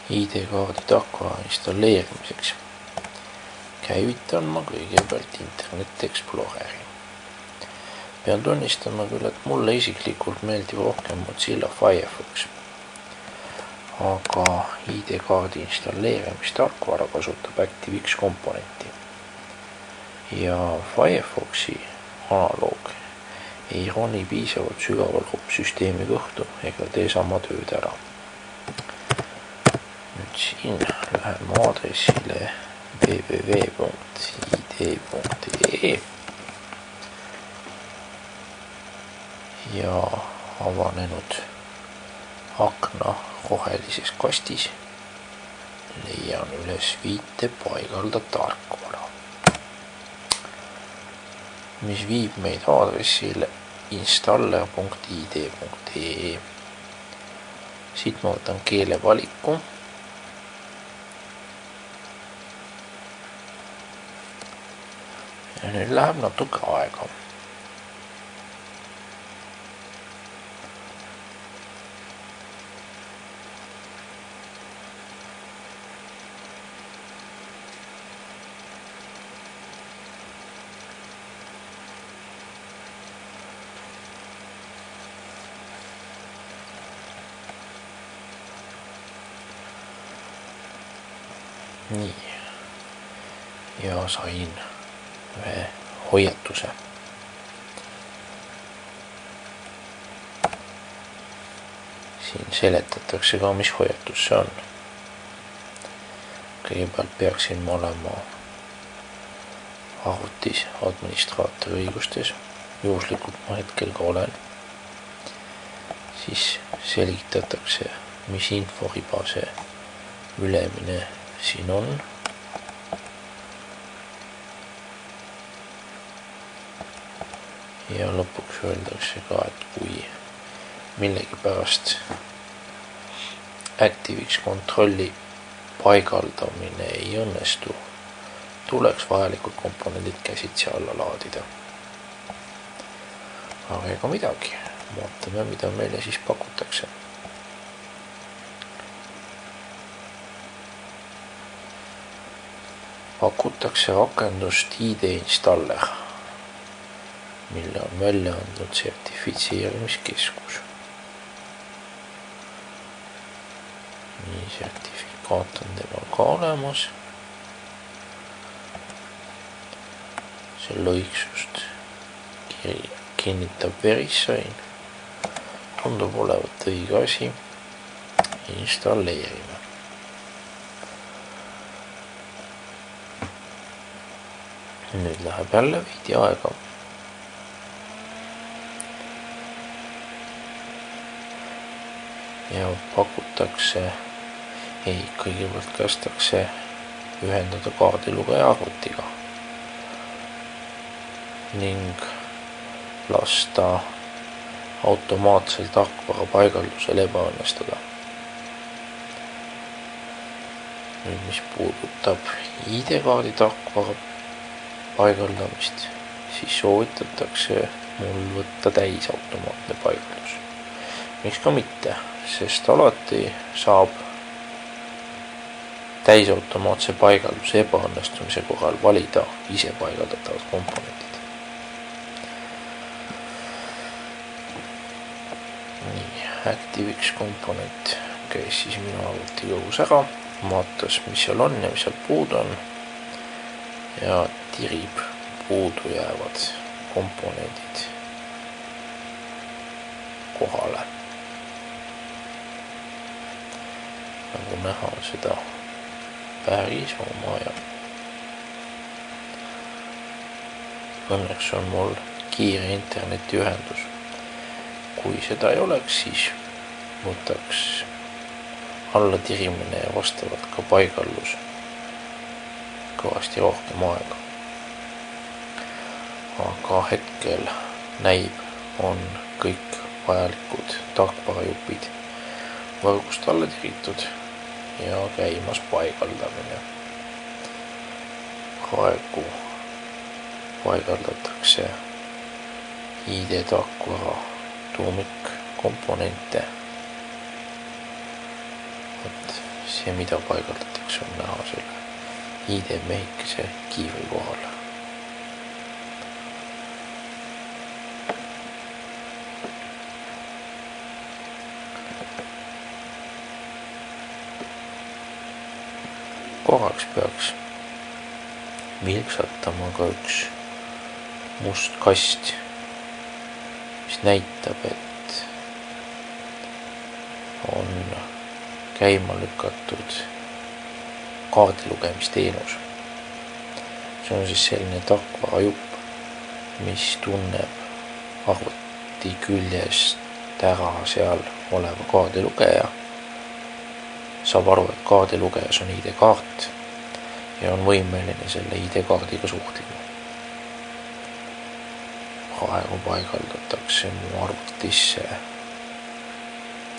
ID-kaardi tarkvara installeerimiseks käivitan ma kõigepealt Internet Exploreri. Pean tunnistama küll, et mulle isiklikult meeldib rohkem Mozilla Firefox, aga ID-kaardi installeerimistarkvara kasutab ActiveX komponenti ja Firefoxi analoog ei roni piisavalt sügaval süsteemi kõhtu ega tee sama tööd ära. Nüüd siin läheme aadressile www.id.ee ja avanenud akna rohelises kastis leian üles viite paigalda tarkvara, mis viib meid aadressile installer.id.ee. Siit ma võtan keele valiku ja nüüd läheb natuke aega. Nii, ja sain ühe hoiatuse. Siin seletatakse ka, mis hoiatus see on. Kõigepealt peaksin ma olema arvutis administraatori õigustes, juhuslikult ma hetkel ka olen. Siis selgitatakse, mis inforiba see ülemine siin on. Ja lõpuks öeldakse ka, et kui millegipärast ActiveX kontrolli paigaldamine ei õnnestu, tuleks vajalikud komponendid käsitsi alla laadida. Aga ega midagi, vaatame, mida meile siis pakutakse. Pakutakse rakendust ID Installer, mille on välja andnud sertifitseerimiskeskus. Nii, sertifikaat on temal ka olemas. Selle õigsust kinnitab VeriSign. Tundub olevat õige asi. Installeerime. Nüüd läheb jälle veidi aega. Ja pakutakse, kõigepealt kästakse ühendada kaardilugeja arvutiga ning lasta automaatselt tarkvara paigaldusel ebaõnnestuda. Nüüd, mis puudutab ID-kaardi tarkvara paigaldamist, siis soovitatakse mul võtta täisautomaatne paigaldus. Miks ka mitte, sest alati saab täisautomaatse paigalduse ebaõnnestumise korral valida ise paigaldatavad komponendid. Nii, ActiveX komponent käis siis minu arvutikõus ära, vaatas, mis seal on ja mis seal puudu on ja tirib puudu jäävad komponendid kohale. Nagu näha on seda päris oma ja õnneks on mul kiire internetiühendus. Kui seda ei oleks, siis võtaks alla tirimine ja vastavalt ka paigallus kõvasti rohkem aega. Aga hetkel näib, on kõik vajalikud tarkvarajupid võrgust alla tiritud ja käimas paigaldamine. Praegu paigaldatakse ID-tarkvara tuumikkomponente. see, mida paigaldatakse, on näha selle ID-mehikese kiivri kohal. Korraks peaks vilksatama ka üks must kast, mis näitab, et on käima lükatud kaardilugemisteenus. See on siis selline tarkvarajupp, mis tunneb arvuti küljest ära seal oleva kaardilugeja, saab aru, et kaardilugejas on ID-kaart ja on võimeline selle ID-kaardiga suhtlema. Praegu paigaldatakse mu arvutisse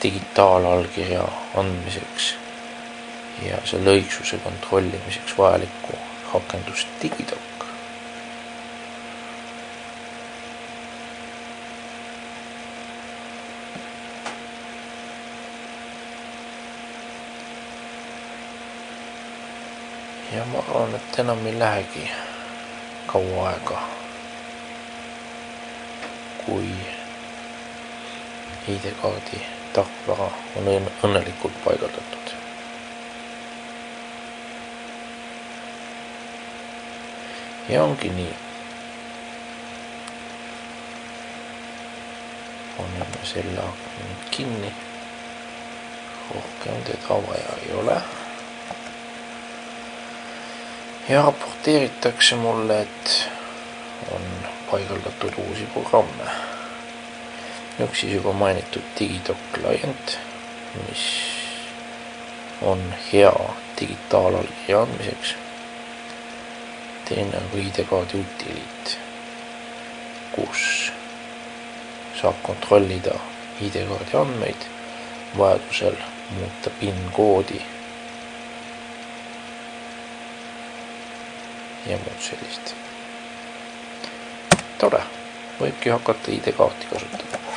digitaalallkirja andmiseks ja selle õigsuse kontrollimiseks vajalikku rakendust DigiDoc. Ja ma arvan, et enam ei lähegi kaua aega, kui ID-kaardi tarkvara on õnnelikult paigaldatud. Ja ongi nii. Paneme selle akna kinni. Rohkem teda vaja ei ole. Ja raporteeritakse mulle, et on paigaldatud uusi programme. Üks siis juba mainitud DigiDoc client, mis on hea digitaalallkirja andmiseks. Teine on ID-kaardi utiliit, kus saab kontrollida ID-kaardi andmeid, vajadusel muuta PIN-koodi ja muud sellist. Tore, võibki hakata ID-kaarti kasutama.